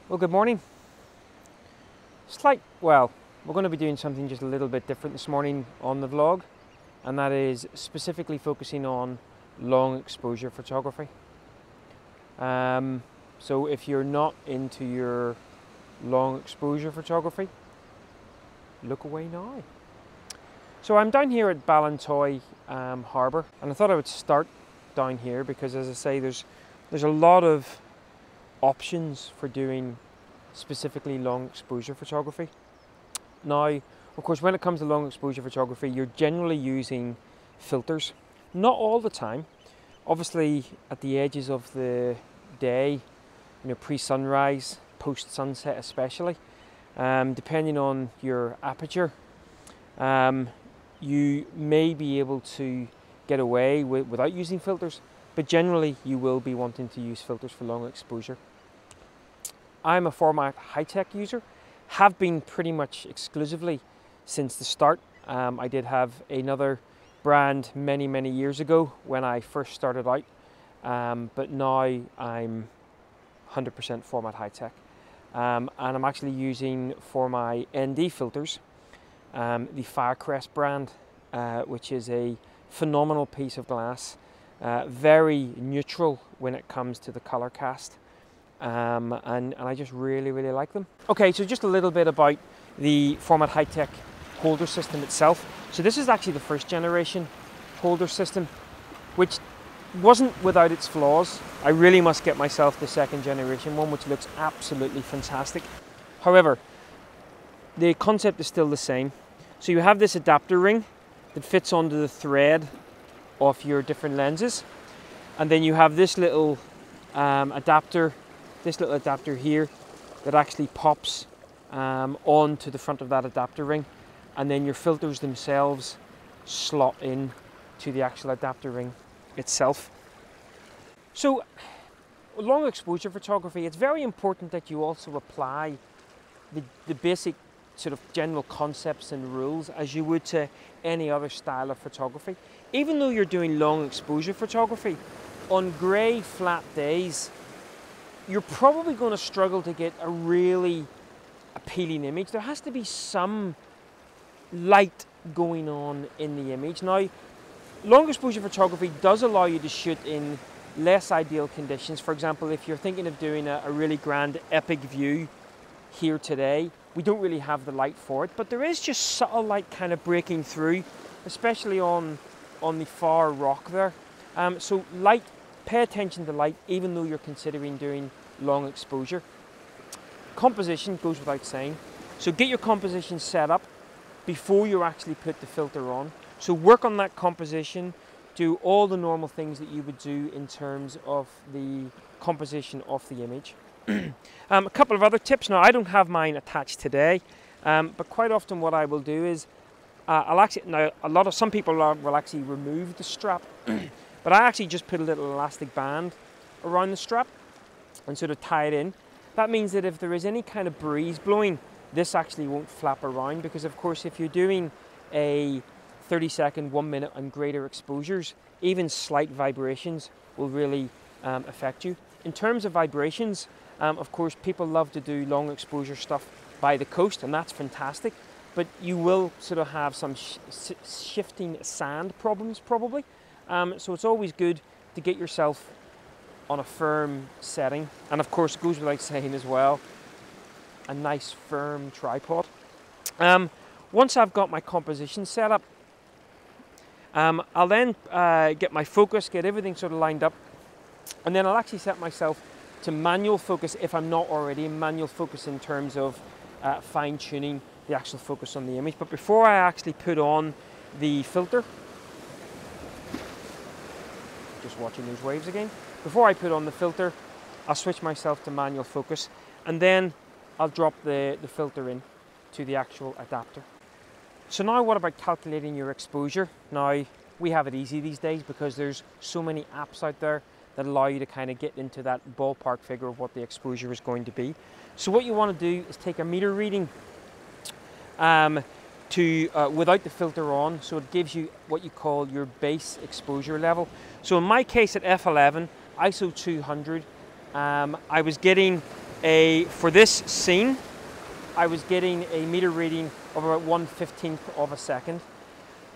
Well, good morning. We're going to be doing something just a little bit different this morning on the vlog, and that is specifically focusing on long exposure photography. So if you're not into your long exposure photography, look away now. So I'm down here at Ballintoy Harbour, and I thought I would start down here because, as I say, there's a lot of options for doing specifically long exposure photography. Now, of course, when it comes to long exposure photography, you're generally using filters. Not all the time. Obviously, at the edges of the day, pre-sunrise, post-sunset especially, depending on your aperture, you may be able to get away without using filters, but generally you will be wanting to use filters for long exposure. I'm a format high-tech user, have been pretty much exclusively since the start. I did have another brand many years ago when I first started out, but now I'm 100% format high-tech. And I'm actually using, for my ND filters, the Firecrest brand, which is a phenomenal piece of glass, very neutral when it comes to the color cast. And I just really like them. Okay, so just a little bit about the format high-tech holder system itself. So this is actually the first generation holder system, which wasn't without its flaws. I really must get myself the second generation one, which looks absolutely fantastic. However, the concept is still the same. So you have this adapter ring that fits onto the thread of your different lenses, and then you have this little adapter here that actually pops onto the front of that adapter ring, and then your filters themselves slot in to the actual adapter ring itself. So long exposure photography, it's very important that you also apply the basic sort of general concepts and rules as you would to any other style of photography. Even though you're doing long exposure photography, on grey flat days you're probably going to struggle to get a really appealing image. There has to be some light going on in the image. Now, long exposure photography does allow you to shoot in less ideal conditions. For example, if you're thinking of doing a really grand epic view here today, we don't really have the light for it, but there is just subtle light kind of breaking through, especially on the far rock there. So light, pay attention to light even though you're considering doing long exposure. Composition goes without saying. So get your composition set up before you actually put the filter on. So work on that composition, do all the normal things that you would do in terms of the composition of the image. A couple of other tips. Now, I don't have mine attached today, but quite often what I will do is some people will actually remove the strap, but I actually just put a little elastic band around the strap and sort of tie it in. That means that if there is any kind of breeze blowing, this actually won't flap around, because of course if you're doing a 30-second, 1 minute and greater exposures, even slight vibrations will really affect you. In terms of vibrations, of course people love to do long exposure stuff by the coast, and that's fantastic, but you will sort of have some shifting sand problems probably. So it's always good to get yourself on a firm setting, and of course it goes without saying as well, a nice firm tripod. Once I've got my composition set up, I'll then get my focus, get everything sort of lined up, and then I'll actually set myself to manual focus if I'm not already in manual focus in terms of fine-tuning the actual focus on the image. But before I actually put on the filter, just watching those waves again, before I put on the filter, I'll switch myself to manual focus, and then I'll drop the filter in to the actual adapter. So now what about calculating your exposure? Now, we have it easy these days because there's so many apps out there that allow you to kind of get into that ballpark figure of what the exposure is going to be. So what you want to do is take a meter reading without the filter on, so it gives you what you call your base exposure level. So in my case at f11, ISO 200, I was getting for this scene, I was getting a meter reading of about 1/15 of a second.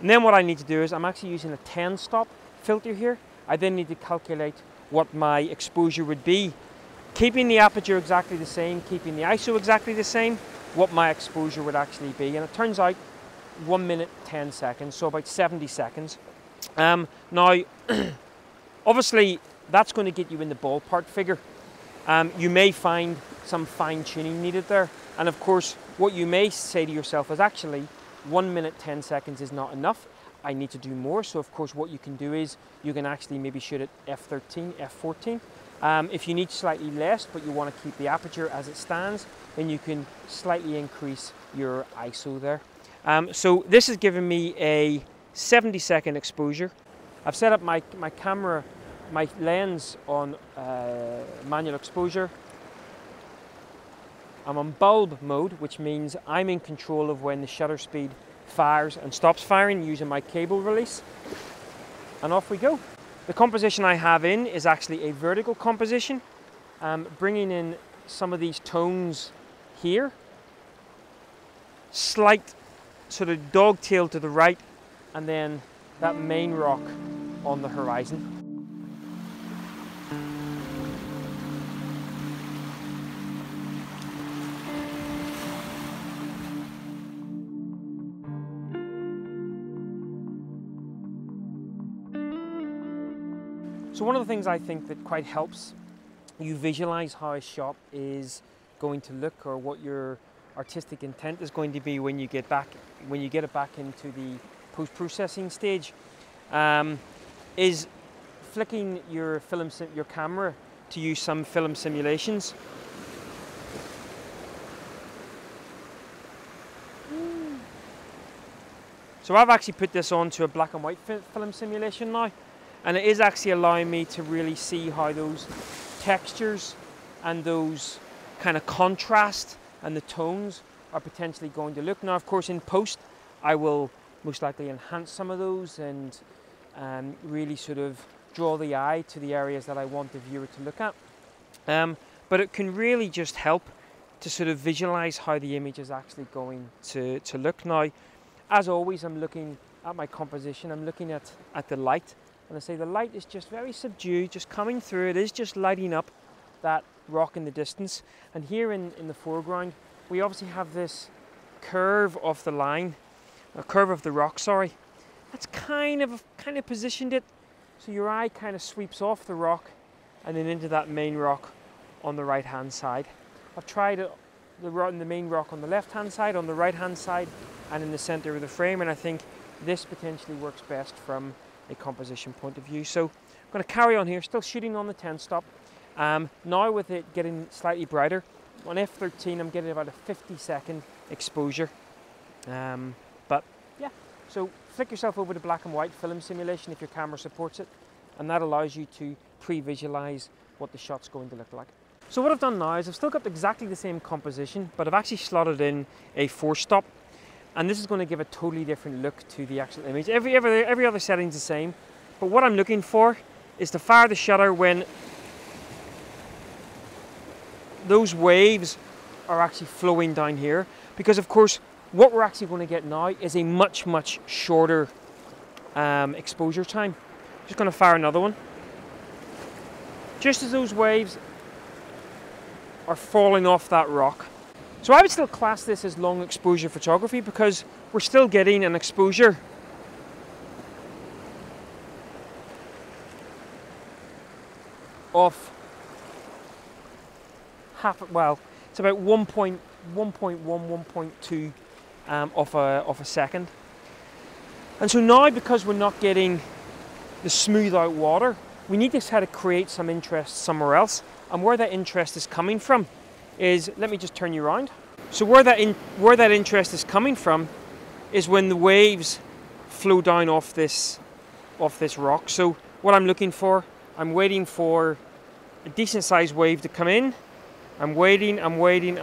And then what I need to do is, I'm actually using a 10 stop filter here. I then need to calculate what my exposure would be, keeping the aperture exactly the same, keeping the ISO exactly the same, what my exposure would actually be. And it turns out 1 minute 10 seconds, so about 70 seconds. Now, obviously, that's going to get you in the ballpark figure. You may find some fine tuning needed there. And of course, what you may say to yourself is, actually, 1 minute 10 seconds is not enough. I need to do more. So of course, what you can do is you can actually maybe shoot at f13, f14. If you need slightly less, but you want to keep the aperture as it stands, then you can slightly increase your ISO there. So this is giving me a 70-second exposure. I've set up my camera, my lens on manual exposure. I'm on bulb mode, which means I'm in control of when the shutter speed fires and stops firing using my cable release. And off we go. The composition I have in is actually a vertical composition, bringing in some of these tones here. Slight sort of dogtail to the right, and then that main rock on the horizon. So one of the things I think that quite helps you visualize how a shot is going to look, or what your artistic intent is going to be when you get it back into the post-processing stage, is flicking your camera to use some film simulations. So I've actually put this onto a black and white film simulation now. And it is actually allowing me to really see how those textures and those kind of contrast and the tones are potentially going to look. Now, of course, in post, I will most likely enhance some of those and really sort of draw the eye to the areas that I want the viewer to look at. But it can really just help to sort of visualize how the image is actually going to look. Now, as always, I'm looking at my composition. I'm looking at the light. And I say the light is just very subdued, just coming through. It is just lighting up that rock in the distance. And here in the foreground, we obviously have this curve of the line, a curve of the rock, sorry. That's kind of positioned it so your eye kind of sweeps off the rock and then into that main rock on the right-hand side. I've tried it, the main rock on the left-hand side, on the right-hand side, and in the center of the frame. And I think this potentially works best from a composition point of view. So I'm going to carry on here, still shooting on the 10 stop. Now with it getting slightly brighter, on f13 I'm getting about a 50-second exposure. But yeah, so flick yourself over to black and white film simulation if your camera supports it, and that allows you to pre-visualize what the shot's going to look like. So what I've done now is I've still got exactly the same composition, but I've actually slotted in a 4-stop. And this is going to give a totally different look to the actual image. Every other setting is the same. But what I'm looking for is to fire the shutter when those waves are actually flowing down here. Because of course, what we're actually going to get now is a much, much shorter exposure time. Just going to fire another one. Just as those waves are falling off that rock. So I would still class this as long exposure photography because we're still getting an exposure of it's about 1.1, 1.2 of a second. And so now, because we're not getting the smooth out water, we need to try to create some interest somewhere else. And where that interest is coming from is, let me just turn you around. So where that interest is coming from is when the waves flow down off this rock. So what I'm looking for, I'm waiting for a decent sized wave to come in. I'm waiting, and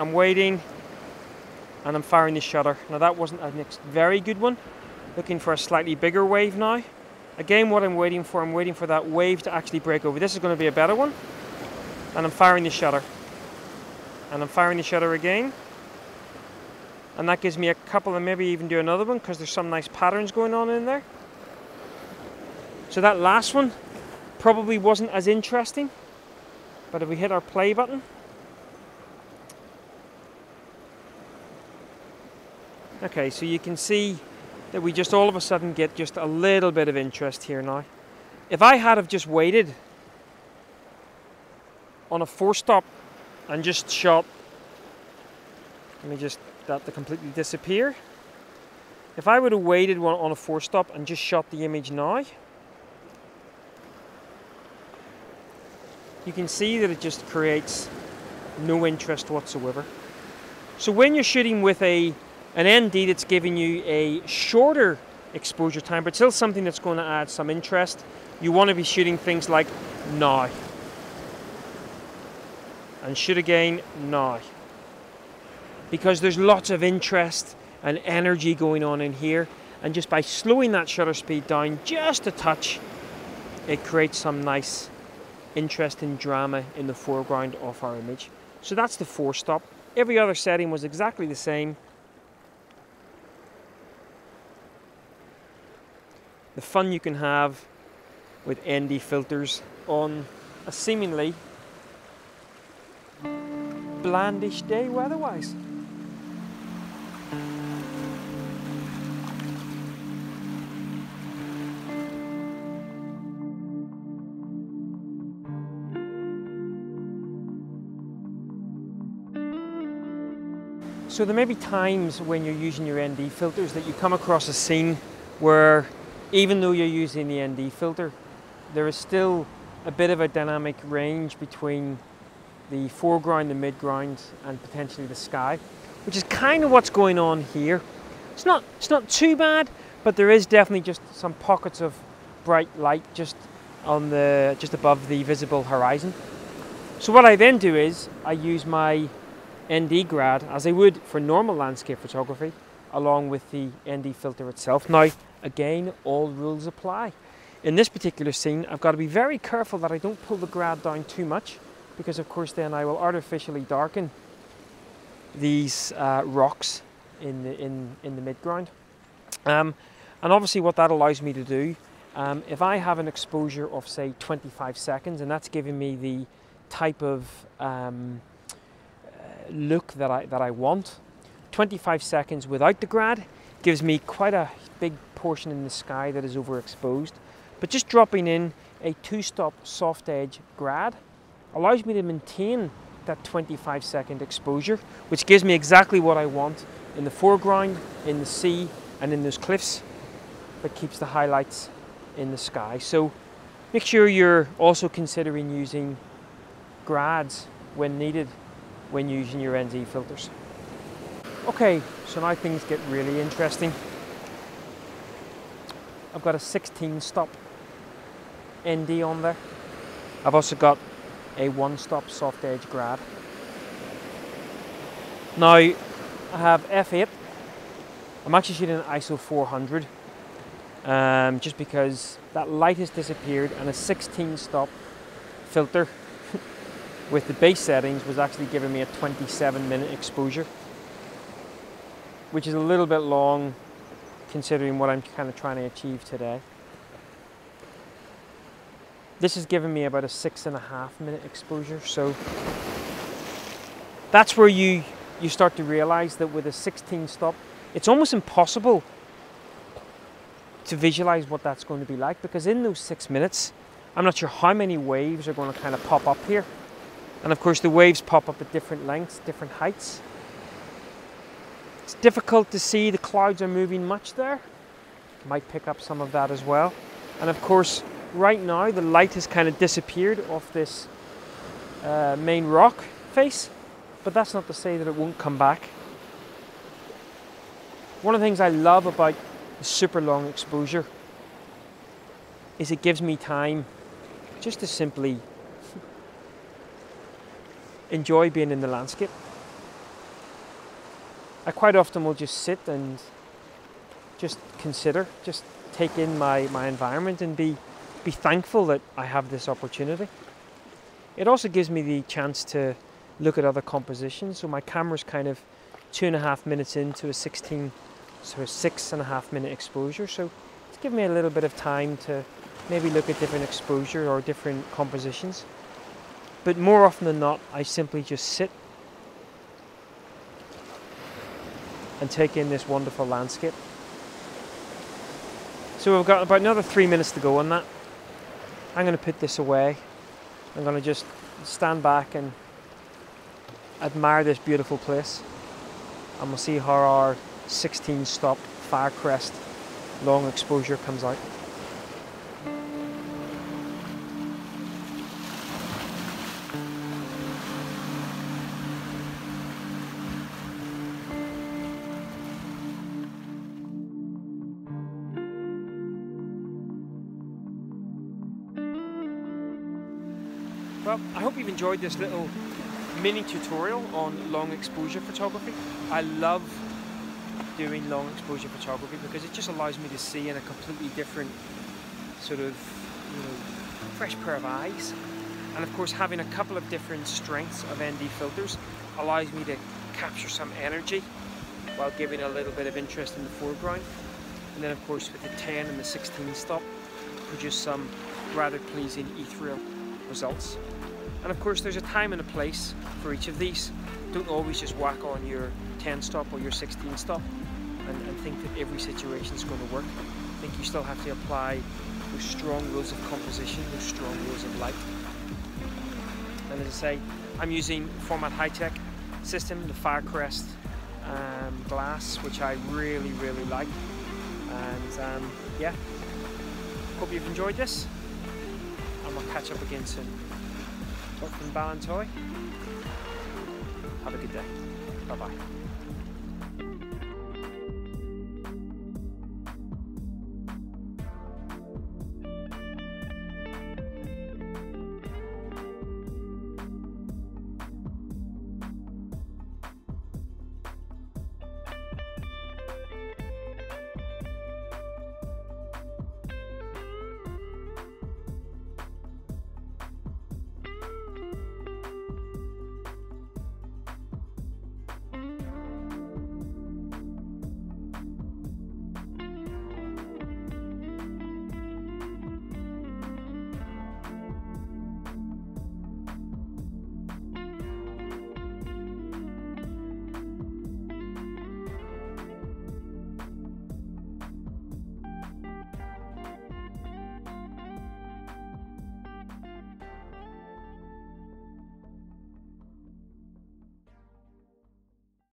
I'm firing the shutter. Now that wasn't a very good one. Looking for a slightly bigger wave now. Again, what I'm waiting for that wave to actually break over. This is going to be a better one. And I'm firing the shutter. and I'm firing the shutter again. And that gives me a couple, and maybe even do another one because there's some nice patterns going on in there. So that last one probably wasn't as interesting, but if we hit our play button, okay, so you can see that we just all of a sudden get just a little bit of interest here now. If I had have just waited on a 4-stop and just shot, let me just that to completely disappear. If I would have waited on a 4-stop and just shot the image now, you can see that it just creates no interest whatsoever. So when you're shooting with an ND that's giving you a shorter exposure time, but still something that's going to add some interest, you want to be shooting things like now. And shoot again now. Because there's lots of interest and energy going on in here, and just by slowing that shutter speed down just a touch, it creates some nice interesting drama in the foreground of our image. So that's the 4-stop. Every other setting was exactly the same. The fun you can have with ND filters on a seemingly blandish day weather-wise. So there may be times when you're using your ND filters that you come across a scene where even though you're using the ND filter, there is still a bit of a dynamic range between the foreground, the midground, and potentially the sky, which is kind of what's going on here. It's not too bad, but there is definitely just some pockets of bright light just above the visible horizon. So what I then do is I use my ND grad as I would for normal landscape photography, along with the ND filter itself. Now, again, all rules apply. In this particular scene, I've got to be very careful that I don't pull the grad down too much, because of course then I will artificially darken these rocks in the midground. And obviously what that allows me to do, if I have an exposure of say 25 seconds, and that's giving me the type of look that I want, 25 seconds without the grad gives me quite a big portion in the sky that is overexposed. But just dropping in a 2-stop soft edge grad allows me to maintain that 25-second exposure, which gives me exactly what I want in the foreground, in the sea, and in those cliffs, but keeps the highlights in the sky. So make sure you're also considering using grads when needed when using your ND filters. Okay, so now things get really interesting. I've got a 16-stop ND on there. I've also got a 1-stop soft edge grad. Now I have f8. I'm actually shooting at ISO 400 just because that light has disappeared, and a 16-stop filter with the base settings was actually giving me a 27-minute exposure, which is a little bit long considering what I'm kind of trying to achieve today. This is giving me about a 6.5-minute exposure, so that's where you start to realize that with a 16-stop, it's almost impossible to visualize what that's going to be like, because in those 6 minutes, I'm not sure how many waves are going to kind of pop up here. And of course the waves pop up at different lengths, different heights. It's difficult to see, the clouds are moving much there. Might pick up some of that as well. And of course, right now the light has kind of disappeared off this main rock face, but that's not to say that it won't come back. One of the things I love about the super long exposure is it gives me time just to simply enjoy being in the landscape. I quite often will just sit and just consider, just take in my environment and be thankful that I have this opportunity. It also gives me the chance to look at other compositions. So my camera's kind of 2.5 minutes into a 6.5 minute exposure. So it's given me a little bit of time to maybe look at different exposure or different compositions. But more often than not, I simply just sit and take in this wonderful landscape. So we've got about another 3 minutes to go on that. I'm going to put this away. I'm going to just stand back and admire this beautiful place. And we'll see how our 16-stop Firecrest long exposure comes out. Well, I hope you've enjoyed this little mini tutorial on long exposure photography. I love doing long exposure photography because it just allows me to see in a completely different sort of, fresh pair of eyes. And of course, having a couple of different strengths of ND filters allows me to capture some energy while giving a little bit of interest in the foreground. And then of course with the 10 and the 16 stop, produce some rather pleasing ethereal results. And of course there's a time and a place for each of these. Don't always just whack on your 10 stop or your 16 stop and think that every situation is going to work. I think you still have to apply those strong rules of composition, those strong rules of light. And as I say, I'm using Format High-Tech system, the Firecrest glass, which I really like. And yeah, hope you've enjoyed this, and we'll catch up again soon. Talk from Ballantoy. Have a good day. Bye bye.